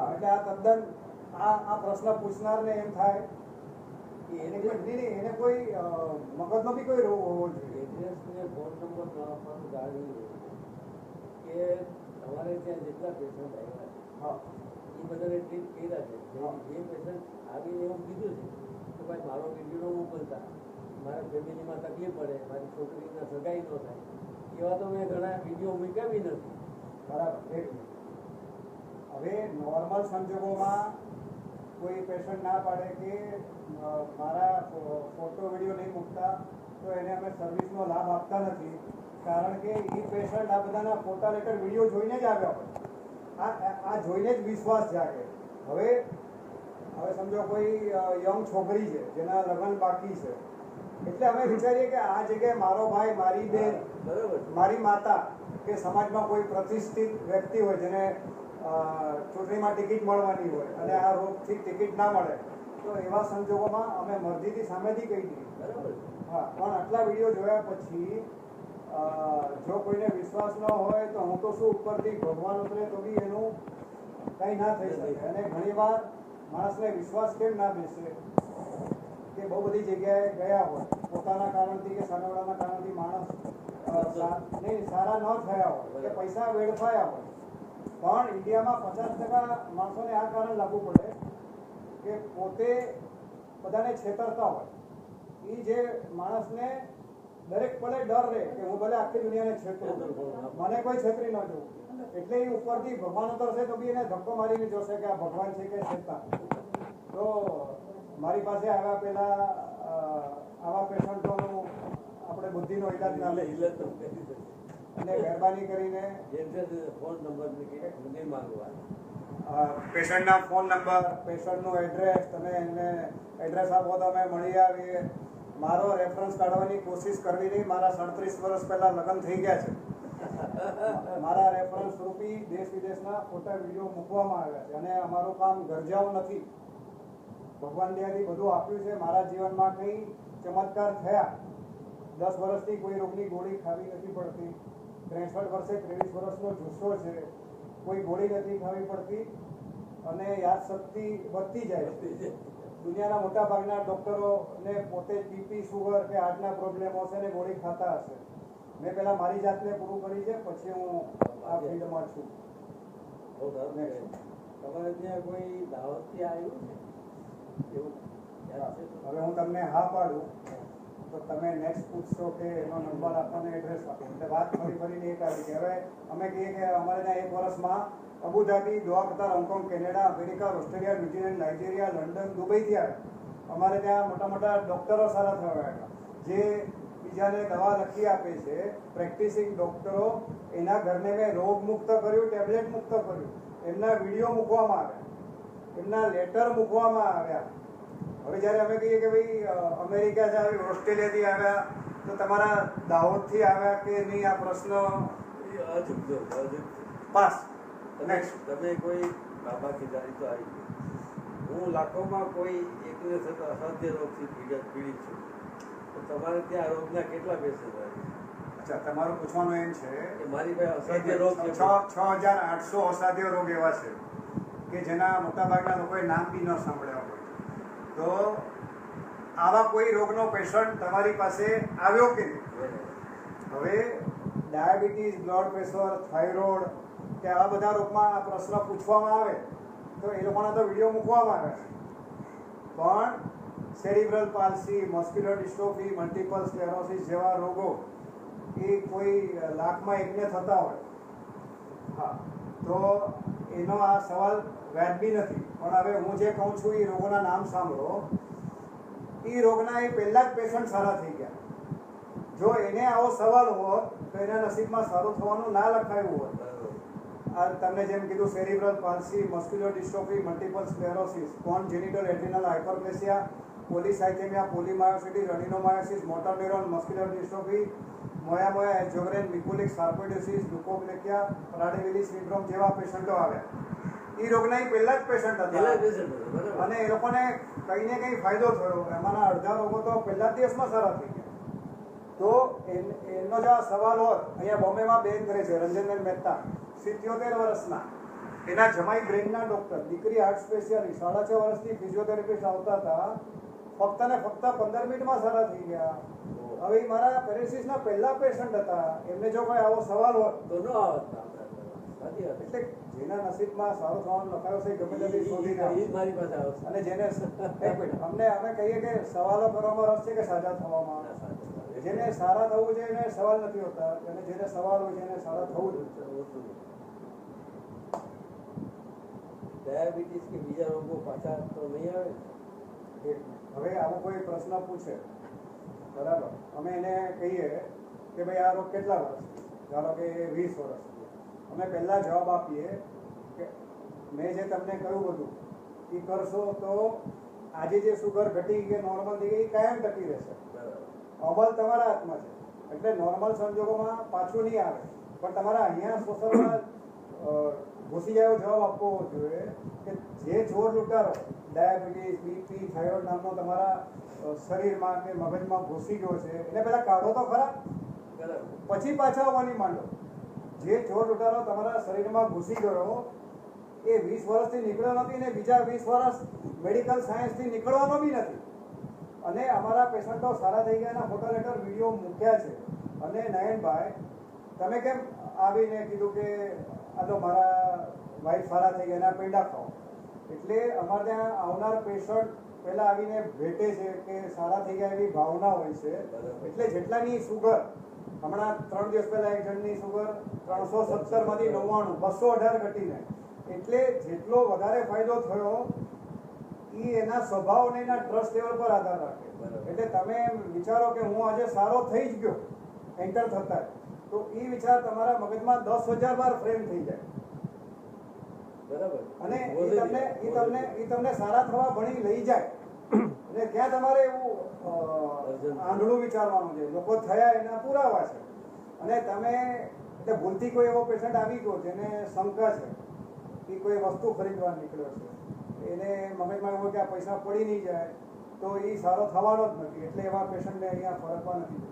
એટલે આ તદ્દન આ પ્રશ્ન પૂછનારને એમ થાય કે એને કોઈ મગજનો બી કોઈ રોગ હોવો જોઈએ. એડ્રેસને ફોન નંબર ન આપવાનું કારણ કે તમારે ત્યાં જેટલા પેશન્ટ આવ્યા છે હા, એ બધાને ટ્રીટ કર્યા છે. જે પેશન્ટ આવીને એવું કીધું છે તો કે ભાઈ મારો વિડીયો ન મોકલતા, મારા ફેમિલીમાં તકલીફ પડે, મારી છોકરીના સગાઈ ન થાય, એવા તો મેં ઘણા વિડીયો મૂક્યા બી નથી. બરાબર. હવે નોર્મલ સંજોગોમાં કોઈ પેશન્ટ ના પાડે કે મારા ફોટો વિડીયો નહીં મૂકતા, તો એને અમે સર્વિસનો લાભ આપતા નથી. કારણ કે એ પેશન્ટ આ બધાના ફોટા લેટર વિડીયો જોઈને જ આવ્યા હોય, આ જોઈને જ વિશ્વાસ જાગે. હવે સમજો કોઈ યંગ છોકરી છે જેના લગ્ન બાકી છે, એટલે અમે વિચારીએ કે આ જગ્યાએ મારો ભાઈ, મારી બેન, મારી માતા કે સમાજમાં કોઈ પ્રતિષ્ઠિત વ્યક્તિ હોય જેને ચૂંટણીમાં ટિકિટ મળવાની હોય અને આ રોગથી ટિકિટ ના મળે, તો એવા સંજોગોમાં અમે મરજીથી સામેથી કહી દઈએ. બરાબર. હા, પણ આટલા વિડીયો જોયા પછી જો કોઈને વિશ્વાસ ન હોય તો હું તો શું ઉપરથી ભગવાન ઉતરે તો બી એનું કંઈ ના થઈ શકે. અને ઘણીવાર માણસને વિશ્વાસ કેમ ના બેસે કે બહુ બધી જગ્યાએ ગયા હોય, પોતાના કારણથી કે સામેવાળાના કારણથી માણસ નહીં સારા ન થયા હોય કે પૈસા વેડફાયા હોય. પણ ઇન્ડિયામાં 50% માણસોને આ કારણ લાગુ પડે કે પોતે બધાને છેતરતા હોય. એ જે માણસને દરેક પળે ડર રહે કે હું ભલે આખી દુનિયાને છેતરું, મને કોઈ છેતરી ન જવું, એટલે એ ઉપરથી ભગવાન ઉતરશે તો બી એને ધક્કો મારીને જોશે કે આ ભગવાન છે કે શેતાન. તો મારી પાસે આવ્યા પહેલા આવા પેશન્ટોનું આપણે બુદ્ધિનો ઇલાજ ના લઈએ અને મહેરબાની કરીને ફોન નંબર નહીં માંગવા, પેશન્ટના ફોન નંબર, પેશન્ટનું એડ્રેસ, તમે એમને એડ્રેસ આપો તો અમે મળી આવીએ. મારો રેફરન્સ કાઢવાની કોશિશ કરવી નહીં. મારા 37 વર્ષ પહેલાં લગ્ન થઈ ગયા છે. મારા રેફરન્સ રૂપી દેશ વિદેશના ખોટા વિડીયો મૂકવામાં આવ્યા છે અને અમારું કામ ગરજાઓ નથી. ભગવાન દયાથી બધું આપ્યું છે. મારા જીવનમાં કંઈ ચમત્કાર થયા. 10 વર્ષથી કોઈ રોગની ગોળી ખાવી નથી પડતી. 63 વર્ષે 23 વર્ષનો જુસ્સો છે, કોઈ ગોળી નથી ખાવી પડતી અને યાદશક્તિ વધતી જાય છે. દુનિયાના મોટા ભાગના ડૉક્ટરોને પોતે બીપી, શુગર કે હાર્ટના પ્રોબ્લેમ હશે ને ગોળી ખાતા હશે. મેં પહેલાં મારી જાતને પૂરું કરી છે, પછી હું આ ફિલ્ડમાં છું. તમારે ત્યાં કોઈ દાવતથી આવ્યું છે એવું? હવે હું તમને હા પાડું તો તમે નેક્સ્ટ પૂછશો કે એનો નંબર આપણને એડ્રેસ આપો, એટલે વાત ફરી ફરીને એક આવી કે હવે અમે કહીએ કે અમારે ત્યાં 1 વર્ષમાં Abu Dhabi, Doha, Qatar, Hong Kong, Canada, America, Australia, New Zealand, Nigeria, London, દુબઈથી આવ્યા. અમારે ત્યાં મોટા મોટા ડૉક્ટરો સારા થવા આવ્યા જે બીજાને દવા લખી આપે છે. પ્રેક્ટિસિંગ ડૉક્ટરો, એના ઘરને મેં રોગ મુક્ત કર્યું, ટેબ્લેટ મુક્ત કર્યું. એમના વિડીયો મૂકવામાં આવ્યા, એમના લેટર મૂકવામાં આવ્યા. હવે જ્યારે અમે કહીએ કે ભાઈ અમેરિકાથી આવ્યા, ઓસ્ટ્રેલિયાથી આવ્યા, તો તમારા દાહોદથી આવ્યા કે નહીં, આ પ્રશ્ન પાસ. તમે કોઈ બાબા કીધારી તો આવી ગઈ. હું લાખોમાં કોઈ એકને અસાધ્ય રોગથી પીડિત છું, તો તમારે ત્યાં રોગના કેટલા પેશન્ટ આવે? અચ્છા, તમારું પૂછવાનું એમ છે કે મારી પાસે અસાધ્ય રોગ 6800 અસાધ્ય રોગ એવા છે કે જેના મોટાભાગના લોકોએ નામ બી ન સાંભળ્યા હોય. તો આવા કોઈ રોગનો પેશન્ટ તમારી પાસે આવ્યો કે નહીં? હવે ડાયાબિટીસ, બ્લડ પ્રેશર, થાઇરોઇડ કે આવા બધા રોગમાં આ પ્રશ્ન પૂછવામાં આવે તો એ લોકોના તો વિડીયો મૂકવામાં આવે છે. પણ સેરિબ્રલ palsy, muscular dystrophy, multiple sclerosis જેવા રોગો એ કોઈ લાખમાં એકને થતા હોય. હા, તો એનો આ સવાલ વ્યાજબી નથી. પણ હવે હું જે કહું છું એ રોગોના નામ સાંભળો. એ રોગના એ પહેલાં જ પેશન્ટ સારા થઈ ગયા. જો એને આવો સવાલ હોત તો એના નસીબમાં સારું થવાનું ના લખાયું હોત. તમને જેમ કીધું cerebral palsy, muscular dystrophy, multiple sclerosis, congenital adrenal hyperplasia, polycythaemia, polymyositis, adenomyosis, motor neuron muscular dystrophy, moyamoya Sjogren, Mikulicz sarcoidosis, leukoplakia, Prader Willi syndrome જેવા પેશન્ટો આવ્યા. એ રોગના પહેલા જ પેશન્ટ હતા અને એ લોકોને કંઈ ને કંઈ ફાયદો થયો. એમાંના અડધા રોગો તો પહેલા જ દિવસમાં સારા થઈ ગયા. તો એનો જો આ સવાલ હોત, અહીંયા બોમ્બેમાં બેન કરે છે રંજનબેન મહેતા, 77 વર્ષના, એના જમાઈ બ્રેઇનના ડૉક્ટર, દીકરી હાર્ટ સ્પેશિયાલિસ્ટ, 6.5 વર્ષથી ફિઝિયોથેરાપિસ્ટ આવતા હતા, ફક્ત ને ફક્ત 15 મિનિટમાં સારા થઈ ગયા. હવે મારા પેરેસિસના પહેલા પેશન્ટ હતા, એમને જો કોઈ આવો સવાલ હોત તો ન આવત. સાચી વાત. એટલે જેના નસીબમાં સારું થવાનું લખાયો છે એ ગમે તેટલી શોધીને એ આવશે. જ મારી પાસે આવશે. અને જેને એક મિનિટ, અમે કહીએ કે સવાલો કરવામાં રસ છે કે સાજા થવામાં. ના, સાચું. જેને સારા થવું છે એને સવાલ નથી હોતા, અને જેને સવાલ હોય છે એને સારા થવું જોઈએ. ડાયાબિટીસ કે બીજા રોગો પાછા તો નહીં આવે. હવે આવો કોઈ પ્રશ્ન પૂછે, બરાબર, અમે એને કહીએ કે ભાઈ આ રોગ કેટલા વર્ષ, ધારો કે 20 વર્ષ, અમે પહેલા જવાબ આપીએ કે મેં જે તમને કહ્યું બધું એ કરશો તો આજે જે સુગર ઘટી કે નોર્મલ થઈ ગઈ એ કાયમ ટકી રહેશે. અમલ તમારા હાથમાં છે, એટલે નોર્મલ સંજોગોમાં પાછું નહીં આવે, પણ તમારા અહીંયા સોશલમાં ઘૂસી જાય એવો જવાબ આપવો જોઈએ કે જે જોર લૂંટારો ડાયાબિટીસ, બીપી, થાઇરોઇડ નામનો તમારા શરીરમાં કે મગજમાં ઘૂસી ગયો છે એને પહેલાં કાઢો તો ખરા, પછી પાછા આવવાની માંડો. જે જોર લૂંટારો તમારા શરીરમાં ઘૂસી ગયો એ 20 વર્ષથી નીકળ્યો નથી ને બીજા 20 વર્ષ મેડિકલ સાયન્સથી નીકળવાનો બી નથી. અને અમારા પેશન્ટો સારા થઈ ગયાના ફોટો લેટર વિડીયો મૂક્યા છે. અને નયનભાઈ, તમે કેમ આવીને કીધું કે આ તો મારા વાઈફ સારા થઈ ગયા એના પેંડા ખાઓ, એટલે અમારે ત્યાં આવનાર પેશન્ટ પહેલાં આવીને ભેટે છે કે સારા થઈ ગયા એવી ભાવના હોય છે. એટલે જેટલાની સુગર હમણાં 3 દિવસ પહેલાં એક જણની સુગર 317 માંથી 99, 218 ઘટીને, એટલે જેટલો વધારે ફાયદો થયો એ એના સ્વભાવ અને એના ટ્રસ્ટ લેવલ પર આધાર રાખે. એટલે તમે વિચારો કે હું આજે સારો થઈ જ ગયો એન્ટર થતા, તો એ વિચાર તમારા મગજમાં 10,000 વાર ફ્રેમ થઈ જાય. બરાબર. અને એ તમને સારા થવા ભણી લઈ જાય. અને ત્યાં તમારે એવું આંધળું વિચારવાનું છે, લોકો થયા એના પુરાવા છે. અને તમે એટલે ભૂલથી કોઈ એવો પેશન્ટ આવી ગયો જેને શંકા છે કે કોઈ વસ્તુ ખરીદવા નીકળ્યો છે, એને મગજમાં એવું કે આ પૈસા પડી નહીં જાય તો એ સારો થવાનો જ નથી, એટલે એવા પેશન્ટને અહીંયા ફરકવા નથી.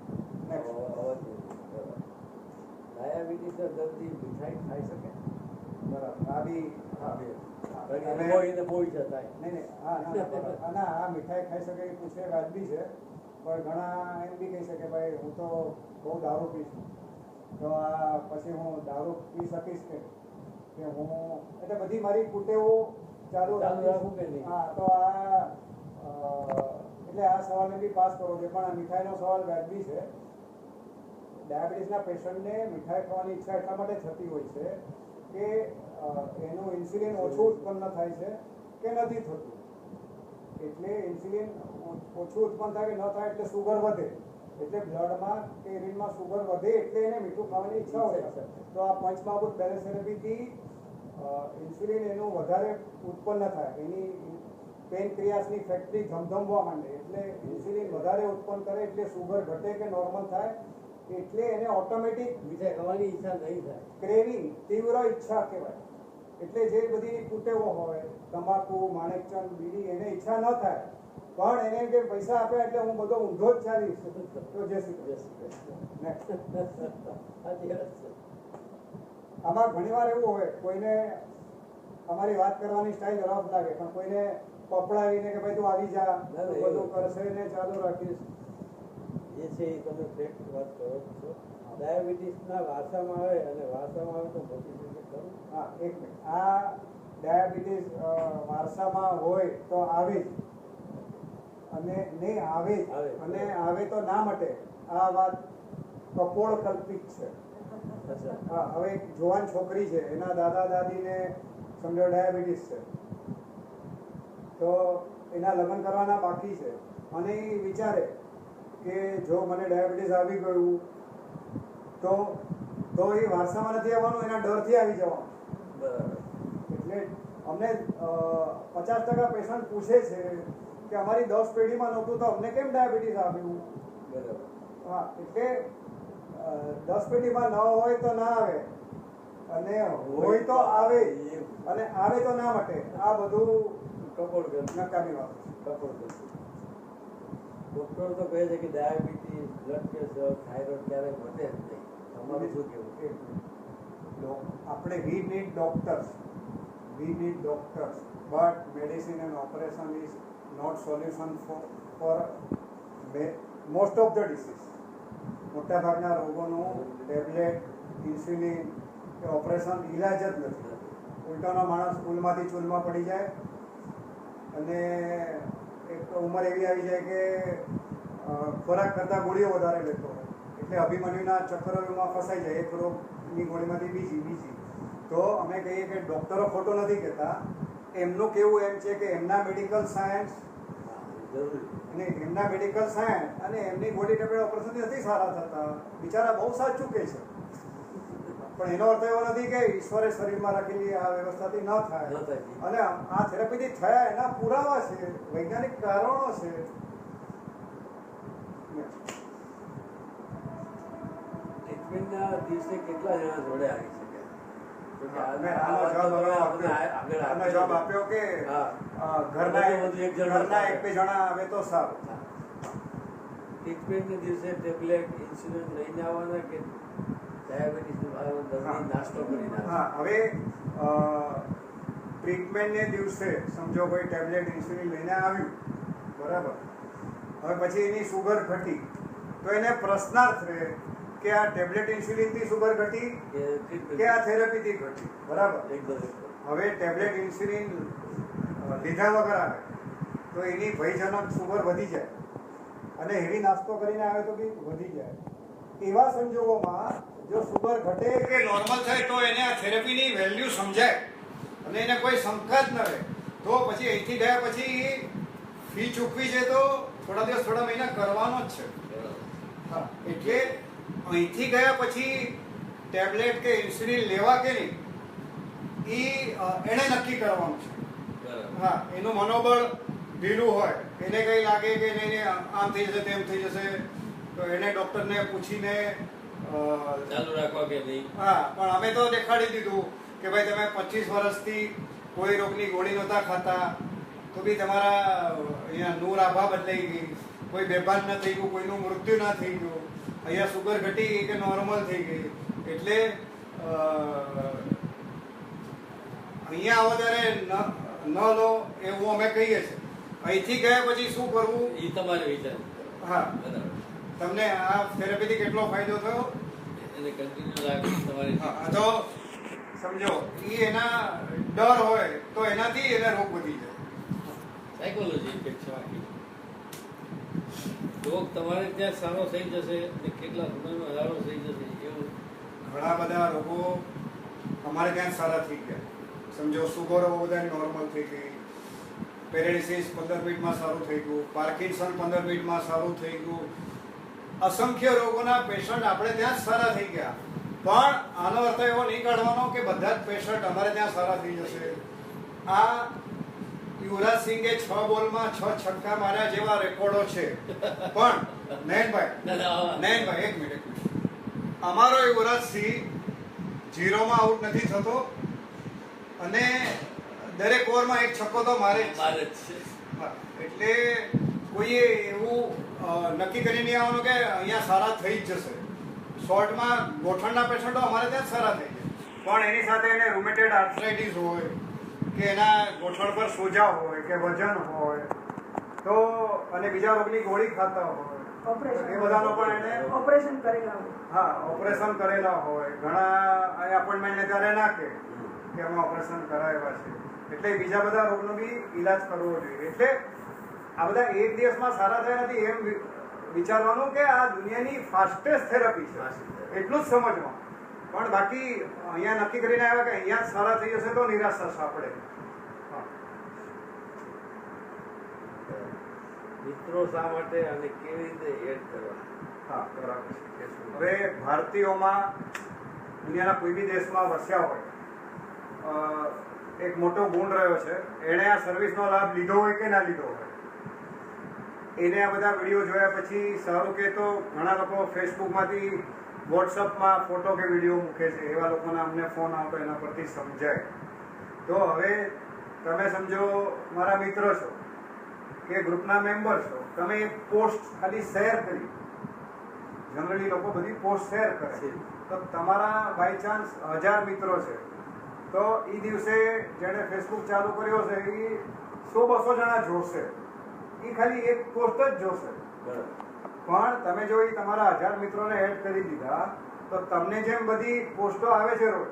ડાયાબિટીસ દર્દી મીઠાઈ ખાઈ શકે? બરાબર. આ બી બહુ ઈચ્છા થાય. નહીં, આ મીઠાઈ ખાઈ શકે એ પૂછે વાજબી છે, પણ ઘણા એમ બી કહી શકે ભાઈ હું તો બહુ દારૂ પીશ, તો આ પછી હું દારૂ પી શકીશ કે હું, એટલે બધી મારી કુટેવો ચાલુ રાખું કે નહીં. હા, તો એટલે આ સવાલને બી પાસ કરવો છે, પણ આ મીઠાઈનો સવાલ વાજબી છે. ડાયાબિટીસના પેશન્ટને મીઠાઈ ખાવાની ઈચ્છા એટલા માટે થતી હોય છે કે એનું ઇન્સ્યુલિન ઓછું ઉત્પન્ન થાય છે કે નથી થતું. એટલે ઇન્સ્યુલિન ઓછું ઉત્પન્ન થાય કે ન થાય એટલે સુગર વધે, એટલે બ્લડમાં કે યુરિનમાં સુગર વધે એટલે એને મીઠું ખાવાની ઈચ્છા હોય. તો આ પંચમહાભૂત બેલેન્સ થેરેપીથી ઇન્સ્યુલિન એનું વધારે ઉત્પન્ન થાય, એની પેનક્રિયાસની ફેક્ટરી ધમધમવા માંડે, એટલે ઇન્સ્યુલિન વધારે ઉત્પન્ન કરે એટલે સુગર ઘટે કે નોર્મલ થાય, એટલે એને ઓટોમેટિક મીઠાઈ ખાવાની ઈચ્છા નહીં થાય. ક્રેવિંગ, તીવ્ર ઈચ્છા કહેવાય. એટલે જે બધી કુટેવો હોય, તમાકુ, માણેકચંદ, બીડી, એને ઈચ્છા ન થાય, પણ એને કે પૈસા આપ્યા એટલે હું બધો ઊંધો જ ચાલીશ, તો જય શ્રી કૃષ્ણ. આમાં ઘણીવાર એવું હોય, કોઈને અમારી વાત કરવાની સ્ટાઇલ રફ લાગે, પણ કોઈને પપડાવીને કે ભાઈ તું આવી જા, બધું કરશે ને ચાલુ રાખીશ. જે છે એ તમે ફેક્ટ વાત કરો છો. ડાયાબિટીસના વારસામાં આવે અને વારસામાં આવે તો બચી શકે ખરું? હા, એક મિનિટ. આ ડાયાબિટીસ વારસામાં હોય તો આવે જ, અને નહીં આવે જ, અને આવે તો ના મટે. આ વાત કપોળ કલ્પિત છે. હા, હવે એક જુવાન છોકરી છે, એના દાદા દાદીને સમજો ડાયાબિટીસ છે, તો એના લગ્ન કરવાના બાકી છે, અને એ વિચારે કે જો મને ડાયાબિટીસ આવી ગયું તો એ વારસામાં નથી આવવાનું, એના ડરથી આવી જવાનું. એટલે અમને 50% પેશન્ટ પૂછે છે કે અમારી 10 પેઢીમાં નહોતું તો અમને કેમ ડાયાબિટીસ આવ્યું? હા, એટલે 10 પેઢીમાં ન હોય તો ના આવે, અને હોય તો આવે, અને આવે તો ના મટે. આ બધું કપોળ નકામી વાત છે. ડોક્ટર તો કહે છે કે ડાયાબિટીસ, બ્લડ પ્રેશર, થાઇરોઇડ ક્યારેય મટે જ નહીં. તમારું શું કહેવું? આપણે we need doctors, but medicine and operation is not solution for most of the disease. મોટાભાગના રોગોનું ટેબ્લેટ, ઇન્સ્યુલિન, કે ઓપરેશન ઈલાજ જ નથી. ઉલટાનો માણસ સ્કૂલમાંથી ચૂલમાં પડી જાય અને એક ઉંમર એવી આવી જાય કે ખોરાક કરતાં ગોળીઓ વધારે લેતો હોય એટલે અભિમન્યુના ચક્રવ્યૂહમાં ફસાઈ જાય. એક રોગની ગોળીમાંથી બીજી. તો અમે કહીએ કે ડૉક્ટરો ખોટો નથી કહેતા, એમનું કેવું એમ છે કે એમના મેડિકલ સાયન્સ અને એમની બોડી ટેબ્લેટ ઓપરેશનથી નથી સારા થતા. બિચારા બહુ સાચું કહે છે, પણ એનો અર્થ એવો નથી કે ઈશ્વરે શરીરમાં રાખેલી આ વ્યવસ્થાથી ન થાય. અને આ થેરાપીથી થયા એના પુરાવા છે, વૈજ્ઞાનિક કારણો છે. ટ્રીટમેન્ટના દિવસે કેટલા જણા જોડે આવી શકે? આનો જવાબ આપ્યો કે ઘરના એક બે જણા આવે તો સારું. ટ્રીટમેન્ટના દિવસે ટેબ્લેટ ઇન્સ્યુલિન લઈને આવવાના કે ડાયાબિટીસ નાસ્તો કરીને? હા, હવે ટ્રીટમેન્ટને દિવસે સમજો કોઈ ટેબ્લેટ ઇન્સ્યુલિન લઈને આવ્યું, બરાબર, હવે પછી એની સુગર ઘટી તો એને પ્રશ્નાર્થ રહે કે આ ટેબ્લેટ ઇન્સ્યુલિનથી સુગર ઘટી કે આ થેરાપીથી ઘટી, બરાબર. હવે ટેબ્લેટ ઇન્સ્યુલિન લીધા વગર આવે તો એની ભયજનક સુગર વધી જાય અને હેવી નાસ્તો કરીને આવે તો બી વધી જાય. એવા સંજોગોમાં જો સુગર ઘટે કે નોર્મલ થાય તો એને આ થેરાપીની વેલ્યુ સમજાય અને એને કોઈ શંકા જ ન રહે. તો પછી અહીંથી ગયા પછી ફી ચૂકવી છે તો થોડા દિવસ થોડા મહિના કરવાનો જ છે. હા, એટલે અહીંથી ગયા પછી ટેબ્લેટ કે ઇન્સ્યુલિન લેવા કે નહીં એ એણે નક્કી કરવાનું છે. હા, એનું મનોબળ ઢીલું હોય, એને કંઈ લાગે કે નહીં આમ થઈ જશે તેમ થઈ જશે તો એને ડૉક્ટરને પૂછીને ચાલુ રાખવા કે નહીં. હા, પણ અમે તો દેખાડી દીધું કે ભાઈ તમે 25 વર્ષથી કોઈ રોગની ગોળી નહોતા ખાતા તો બી તમારા અહીંયા નૂર આભા બદલાઈ ગઈ, કોઈ બેભાન ન થઈ ગયું, કોઈનું મૃત્યુ ના થઈ ગયું, અહીંયા સુગર ઘટી કે નોર્મલ થઈ ગઈ. એટલે અહીંયા આવો ત્યારે ન લો એવું અમે કહીએ છીએ. અહીંથી ગયા પછી શું કરવું એ તમારે વિચાર. હા, તમને આ થેરાપીથી કેટલો ફાયદો થયો એને કન્ટિન્યુ રાખી તમારી. તો સમજો એ એના ડર હોય તો એનાથી એને રોગ વધી જાય. સાયકોલોજી ઇફેક્ટ છે બાકી. રોગ તમારે ત્યાં સારો થઈ જશે અને કેટલા સમયમાં સારો થઈ જશે એવું. ઘણા બધા રોગો અમારે ત્યાં સારા થઈ ગયા. સમજો સુગરો બધા નોર્મલ થઈ ગઈ, પેરેલિસિસ 15 મિનિટમાં સારું થઈ ગયું, પાર્કિન્સન 15 મિનિટમાં સારું થઈ ગયું. અસંખ્ય રોગોના પેશન્ટ આપણે ત્યાં સારા થઈ ગયા. પણ આનો અર્થ એવો નહીં કાઢવાનો કે બધા જ પેશન્ટ અમારે ત્યાં સારા થઈ જશે. આ યુવરાજ સિંઘે 6 બોલમાં 6 છક્કા માર્યા જેવા રેકોર્ડો છે. પણ નયનભાઈ એક મિનિટ, અમારો યુવરાજ સિંહ 0માં આઉટ નથી થતો અને દરેક ઓવરમાં એક છક્કો તો મારે જ છે. એટલે કોઈએ એવું નક્કી કરી નહીં આવવાનું કે અહીંયા સારા થઈ જ જશે. શોર્ટમાં ગોઠણના પેશન્ટો અમારે ત્યાં સારા થઈ જાય, પણ એની સાથે એને રૂમેટેડ આર્થરાઇટિસ હોય કે એના ગોઠણ પર સોજા હોય કે વજન હોય તો અને બીજા રોગની ગોળી ખાતા હોય એ બધાનો પણ એને ઓપરેશન કરેલા હોય. હા, ઓપરેશન કરેલા હોય. ઘણા અપોઇન્ટમેન્ટ ત્યારે નાખે કે અમે ઓપરેશન કરાવ્યા છે. એટલે બીજા બધા રોગનો બી ઈલાજ કરવો જોઈએ. એટલે આ બધા એક દિવસમાં સારા થયા નથી એમ વિચારવાનું કે આ દુનિયાની ફાસ્ટેસ્ટ થેરપી છે એટલું જ સમજવાનું. પણ બાકી અહીંયા નક્કી કરીને આવ્યા કે અહીંયા સારા થઈ જશે તો નિરાશ થશે આપણે. મિત્રો શા માટે અને કેવી રીતે એડ કરવા? હા, બરાબર. હવે ભારતીયોમાં દુનિયાના કોઈ બી દેશમાં વસ્યા હોય એક મોટો ગુણ રહ્યો છે, એણે આ સર્વિસનો લાભ લીધો હોય કે ના લીધો હોય, એને આ બધા વિડીયો જોયા પછી સારું કે તો ઘણા લોકો ફેસબુકમાંથી વોટ્સઅપમાં ફોટો કે વિડીયો મૂકે છે. એવા લોકોના અમને ફોન આવતો એના પરથી સમજાય. તો હવે તમે સમજો મારા મિત્ર છો કે ગ્રુપના મેમ્બર છો, તમે એક પોસ્ટ ખાલી શેર કરી, જનરલી લોકો બધી પોસ્ટ શેર કરે તો તમારા બાય ચાન્સ 1000 મિત્રો છે તો એ દિવસે જેણે ફેસબુક ચાલુ કર્યો છે એ 100-200 જણા જોશે. એ ખાલી એક પોસ્ટ જ જોશે. પણ તમે જો એ તમારા 1000 મિત્રોને એડ કરી દીધા તો તમને જેમ બધી પોસ્ટો આવે છે રોજ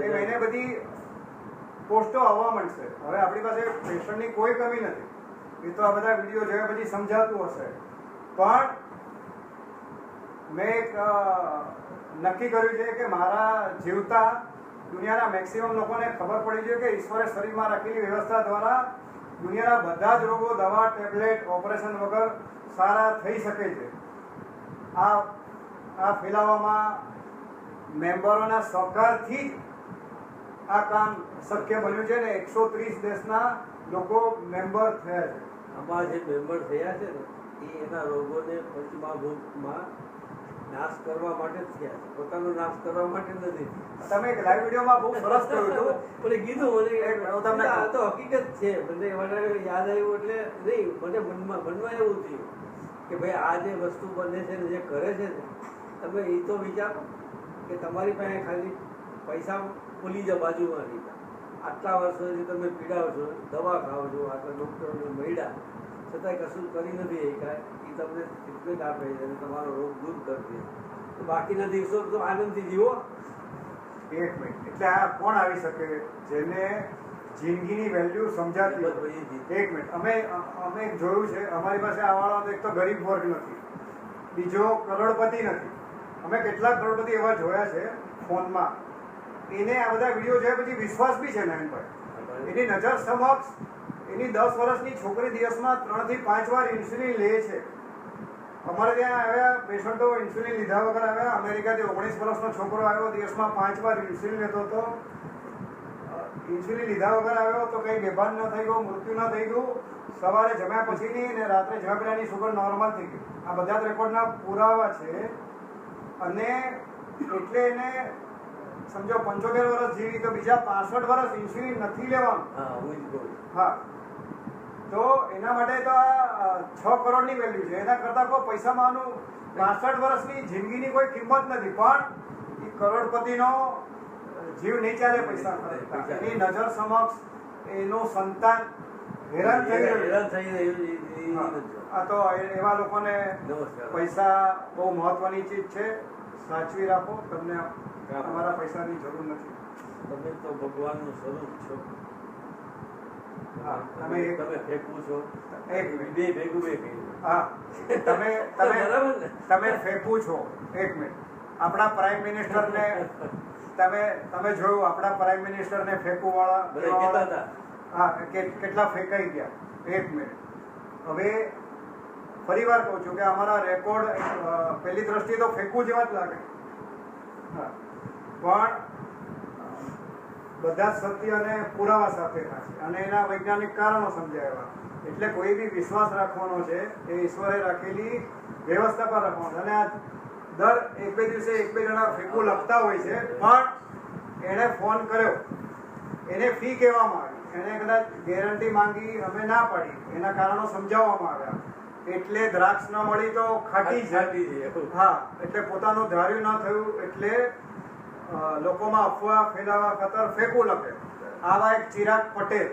એમ એને બધી પોસ્ટો આવવા માંડશે. હવે આપણી પાસે પેશન્ટની કોઈ કમી નથી, એ તો આ બધા વિડીયો જોયા પછી સમજાતું હશે. પણ મેં એક નક્કી કર્યું છે કે મારા જીવતા દુનિયાના મેક્સિમમ લોકોને ખબર પડી જોઈએ કે ઈશ્વરે શરીરમાં રાખેલી વ્યવસ્થા દ્વારા દુનિયાના બધા જ રોગો દવા, ટેબ્લેટ, ઓપરેશન વગર સારા થઈ શકે છે. આ ફેલાવવામાં મેમ્બરોના સહકારથી જ આ કામ શક્ય બન્યું છે ને 130 દેશના લોકો મેમ્બર થયા છે. આમાં જે મેમ્બર થયા છે ને એ એના રોગોને પંચમહાભૂતમાં નાશ કરવા માટે જ થયા છે, પોતાનો નાશ કરવા માટે નથી. તમે એક લાઈવ વિડીયોમાં બહુ સરસ કહ્યું હતું. મને કીધું મને આ તો હકીકત છે. મને યાદ આવ્યું એટલે નહીં, મને મનમાં એવું થયું કે ભાઈ આ જે વસ્તુ બને છે ને જે કરે છે ને, તમે એ તો વિચારો કે તમારી પાસે ખાલી પૈસા ભૂલી જાઓ બાજુમાં. આટલા વર્ષોથી તમે પીડાઓ છો, દવા ખાઓ છો, આટલા ડૉક્ટરોને મળ્યા છતાંય કશું કરી નથી એ કાંઈ. એ તમને ટ્રીટમેન્ટ આપે છે અને તમારો રોગ દૂર કરી દે. તો બાકીના દિવસો તો આનંદથી જીવો. એક મિનિટ, એટલે આ કોણ આવી શકે જેને જિંદગીની વેલ્યુ સમજાતી હોય? એક મિનિટ, અમે જોયું છે, અમારી પાસે આવવાનો એક તો ગરીબ વર્ગ નથી, બીજો કરોડપતિ નથી. અમે કેટલાક કરોડપતિ એવા જોયા છે ફોનમાં, એને આ બધા વિડીયો જોયા પછી વિશ્વાસ બી છે નયનભાઈ. એની નજર સમક્ષ એની 10 વર્ષની છોકરી દિવસમાં 3 થી 5 વાર ઇન્સ્યુલિન લે છે. અમારે ત્યાં આવ્યા પેશન્ટો ઇન્સ્યુલિન લીધા વગર આવ્યા. અમેરિકાથી 19 વર્ષનો છોકરો આવ્યો, દિવસમાં 5 વાર ઇન્સ્યુલિન લેતો હતો. ઇન્સ્યુલિન લીધા વગર આવ્યો તો કંઈ બેભાન ન થઈ ગયો, મૃત્યુ ન થઈ ગયું. સવારે જમ્યા પછીની અને રાત્રે જમ્યા પહેલાની સુગર નોર્મલ થઈ ગઈ. આ બધા જ રેકોર્ડના પુરાવા છે. અને એટલે એને સમજો 75 વર્ષ જીવી તો બીજા 65 વર્ષ ઇન્સ્યુલિન નથી લેવાનું. હા, તો એના માટે તો આ 6 કરોડની વેલ્યુ છે. એના કરતા કોઈ પૈસામાં 65 વર્ષની જિંદગીની કોઈ કિંમત નથી. પણ એ કરોડપતિનો જીવ નહીં ચાલે પૈસા. એની નજર સમક્ષ એનું સંતાન હેરાન થઈ રહ્યું. આ તો એવા લોકોને પૈસા બહુ મહત્વની ચીજ છે, સાચવી રાખો. તમને તમારા પૈસાની જરૂર નથી. તમે તો ભગવાનનું સ્વરૂપ છો. તમે ફેંકવું છો. બે ભેગું બે કહ્યું. હા, તમે ફેંકવું છો. એક મિનિટ, આપણા પ્રાઇમ મિનિસ્ટરને તમે જોયું, આપણા પ્રાઇમ મિનિસ્ટરને ફેંકવું વાળા હા કેટલા ફેંકાઈ ગયા. એક મિનિટ, હવે ફરી વાર કહું છું કે અમારા રેકોર્ડ પહેલી દ્રષ્ટિએ તો ફેંકવું જેવા જ લાગે. હા, પણ બધા સત્ય અને પુરાવા સાથેના છે અને એના વૈજ્ઞાનિક કારણો સમજાવ્યા. એટલે કોઈ બી વિશ્વાસ રાખવાનો છે એ ઈશ્વરે રાખેલી વ્યવસ્થા પર રાખવાનો. અને આ દર 1-2 દિવસે 1-2 જણા ફેંકવું લખતા હોય છે, પણ એણે ફોન કર્યો, એને ફી કહેવામાં આવી, એણે કદાચ ગેરંટી માંગી, અમે ના પાડી, એના કારણો સમજાવવામાં આવ્યા. એટલે દ્રાક્ષ ન મળી તો ખાટી જાય. હા, એટલે પોતાનું ધાર્યું ન થયું એટલે લોકોમાં અફવા ફેલાવા ખાતર ફેંકવું લખે. આવા એક ચિરાગ પટેલ,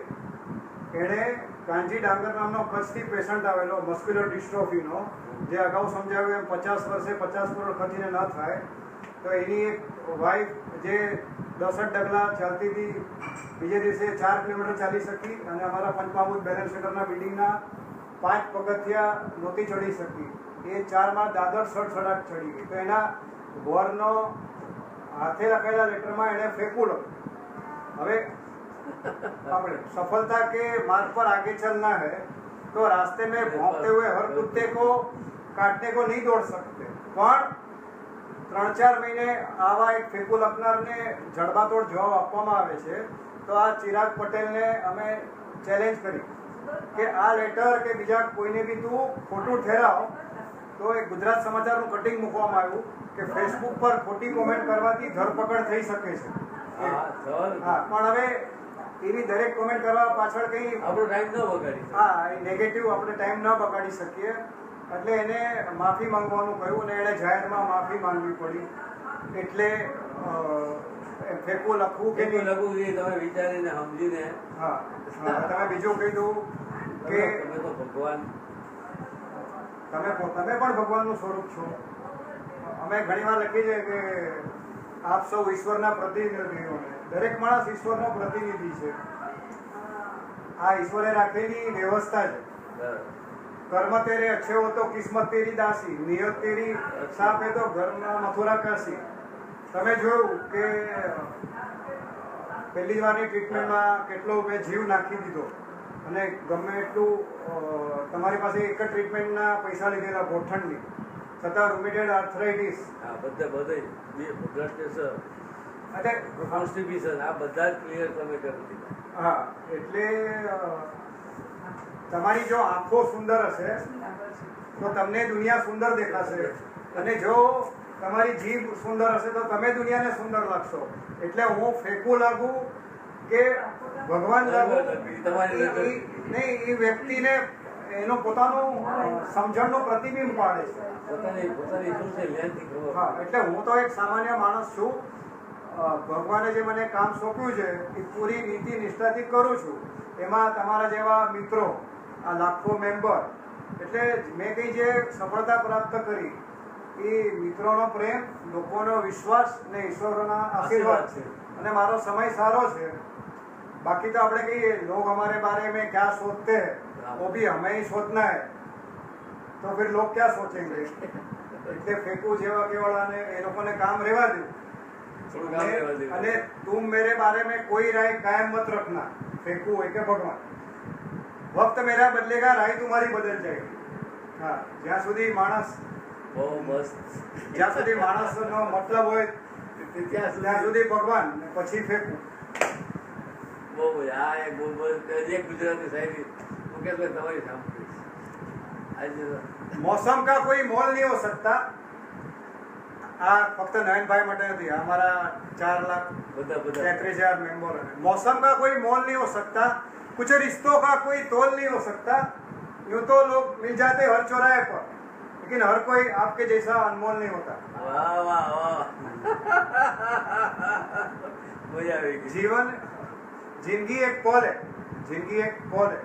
એણે કાંજી ડાંગર નામનો કચ્છથી પેશન્ટ આવેલો મસ્ક્યુલર ડિસ્ટ્રોફીનો, જે અગાઉ સમજાવ્યું એમ 50 વર્ષે 50 કરોડ ખર્ચીને ન થાય. તો એની એક વાઈફ જે 10 ડગલા ચાલતી હતી, બીજે દિવસે 4 કિલોમીટર ચાલી શકી અને અમારા પંચમહાભૂત બેલેન્સ સેન્ટરના બિલ્ડિંગના 5 પગથિયા નહોતી ચડી શકી. એ 4 માં દાદર સડસડાટ ચડી ગઈ. તો એના વરનો હાથે લખાયેલા લેટરમાં એણે ફેંકવું લખ્યું. હવે આપણે सफलता के मार्ग पर आगे चलना है तो रास्ते में भौंकते हुए हर कुत्ते को काटने को नहीं दौड़ सकते. પણ 3-4 મહિને આવા એક ફેંકુ લખનારને જડબાતોડ જવાબ આપવામાં આવે છે. તો આ ચિરાગ પટેલને અમે ચેલેન્જ કરી કે આ લેટર કે બીજા કોઈને બી તું ખોટું ઠેરાવ. તો એક ગુજરાત સમાચારનું કટિંગ મૂકવામાં આવ્યું કે ફેસબુક પર ખોટી કોમેન્ટ કરવાથી ધરપકડ થઈ શકે છે. હા, પણ હવે એવી દરેક કોમેન્ટ કરવા પાછળ કંઈ આપણો ટાઈમ ન બગાડી. હા, એ નેગેટિવ આપણે ટાઈમ ન બગાડી શકીએ. એટલે એને માફી માંગવાનું કહ્યું અને એણે જાહેરમાં માફી માંગવી પડી. એટલે ફેંકવું લખવું કે નહીં લખવું એ તમે વિચારીને સમજીને. હા, તમે બીજું કીધું કે તમે તો ભગવાન, તમે પણ ભગવાનનું સ્વરૂપ છો. અમે ઘણીવાર લખીએ છીએ કે આપ સૌ ઈશ્વરના પ્રતિનિધિઓને. દરેક માણસ ઈશ્વરનો પ્રતિનિધિ છે. આ ઈશ્વરે રાખેલી વ્યવસ્થા છે. કર્મ તેરે અચ્છે હો તો કિસ્મત તેરી દાસી, નિયત તેરી સાફ હે તો ઘરમાં મથુરા કાશી. તમે જોયું કે પહેલી વારની ટ્રીટમેન્ટમાં કેટલો મેં જીવ નાખી દીધો અને ગમે એટલું તમારી પાસે એક જ ટ્રીટમેન્ટના પૈસા લીધેલા ગોઠણની, છતાં રૂમેટેડ આર્થરાઇટિસ, બધે બ્લડ પ્રેશર અને કોન્સ્ટિપેશન આ બધા જ ક્લિયર તમે કરી દીધા. હા, એટલે તમારી જો આંખો સુંદર હશે તો તમને દુનિયા સુંદર દેખાશે, અને જો તમારી જીભ સુંદર હશે તો તમે દુનિયાને સુંદર લાગશો. એટલે હું ફેંકું લાગુ કે ભગવાન લાગુ નહીં, એ વ્યક્તિને એનું પોતાનું સમજણનું પ્રતિબિંબ પાડે છે. હા, એટલે હું તો એક સામાન્ય માણસ છું. ભગવાને જે મને કામ સોંપ્યું છે એ પૂરી નીતિ નિષ્ઠાથી કરું છું. એમાં તમારા જેવા મિત્રો, આ લાખો મેમ્બર, એટલે મેં કંઈ જે સફળતા પ્રાપ્ત કરી એ મિત્રોનો પ્રેમ, લોકોનો વિશ્વાસ ને ઈશ્વરના આશીર્વાદ છે. અને મારો સમય સારો છે. बाकी तो આપણે કહીએ लोग हमारे बारे में क्या सोचते हैं वो भी हमें ही सोचना है, तो फिर लोग क्या सोचेंगे. એટલે ફેંકું જેવા કેવાળાને એ લોકોને કામ રહેવા દઉં. અને तुम मेरे बारे में कोई राय कायम मत रखना. फेंकू है के भगवान, वक्त मेरा बदलेगा, राय तुम्हारी बदल जाएगी. हाँ, જ્યાં સુધી માણસ બહુ મસ્ત, જ્યાં સુધી માણસનો મતલબ હોય ત્યાં સુધી ભગવાન, પછી ફેંકવું. બહુ આ એક બહુ એક ગુજરાતી શાયરી મુકેશભાઈ તમારી સાંભળીશ. मौसम का कोई मोल नहीं हो सकता. આ ફક્ત નયનભાઈ માટે નથી, हमारा 4,33,000 मेंबर है. मौसम का कोई मोल नहीं हो सकता, कुछ रिश्तों का कोई तोल नहीं हो सकता. यूं तो लोग मिल जाते हर चौराहे पर, लेकिन हर कोई आपके जैसा अनमोल नहीं होता. વાહ વાહ વાહ, મજા આવી ગઈ. जीवन, जिंदगी एक पल है, जिंदगी एक पल है,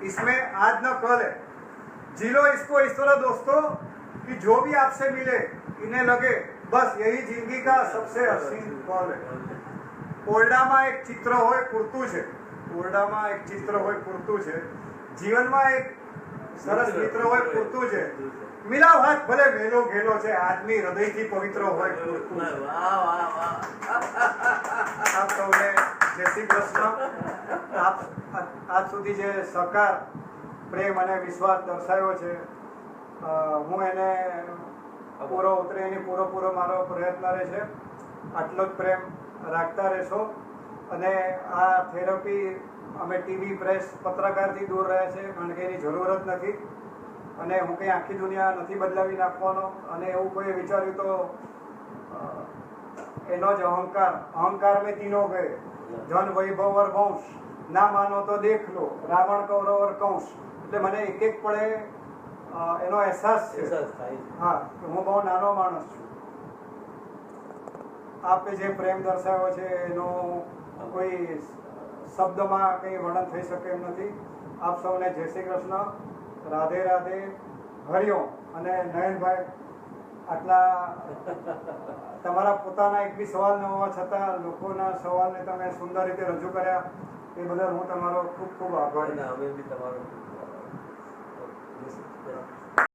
इसमें आज न कल है. जी लो इसको इस तरह दोस्तों कि जो भी आपसे मिले इन्हें लगे बस यही जिंदगी का सबसे हसीन पल है. ઓરડામાં એક ચિત્ર હોય પૂરતું છે, ઓરડામાં એક ચિત્ર હોય પૂરતું છે, જીવનમાં એક સરસ મિત્ર હોય પૂરતું છે. મિલાવ હાથ ભલે વેલો ઘેલો છે, આદમી હૃદયથી પવિત્ર હોય પૂરતું છે. વાહ વાહ વાહ. આપ સૌને જય શ્રી કૃષ્ણ. આપ આજ સુધી જે સહકાર, પ્રેમ અને વિશ્વાસ દર્શાવ્યો છે, હું એને પૂરો ઉતરે એની પૂરો મારો પ્રયત્ન રહેશે. આટલો જ પ્રેમ રાખતા રહેશો. અને આ થેરપી અમે ટીવી, પ્રેસ, પત્રકારથી દૂર રહ્યા છે, કારણ કે એની જરૂર જ નથી. અને હું કંઈ આખી દુનિયા નથી બદલાવી નાખવાનો. અને એવું કોઈ વિચાર્યું તો એનો જ અહંકાર મેં તીનો ગયે, ધન વૈભવ ઓર વંશ, ના માનો તો દેખ લો, રાવણ કૌરવ ઓર કંસ. એટલે મને એક પળે એનો અહેસાસ છે. હા, હું બહુ નાનો માણસ છું. આપે જે પ્રેમ દર્શાવ્યો છે એનો કોઈ શબ્દમાં કંઈ વર્ણન થઈ શકે એમ નથી. આપ સૌને જય શ્રી કૃષ્ણ, રાધે રાધે, હરિઓમ. અને નયનભાઈ, આટલા તમારા પોતાના એક બી સવાલ ન હોવા છતાં લોકોના સવાલને તમે સુંદર રીતે રજૂ કર્યા, એ બદલ હું તમારો ખૂબ ખૂબ આભારી. અમે બી તમારો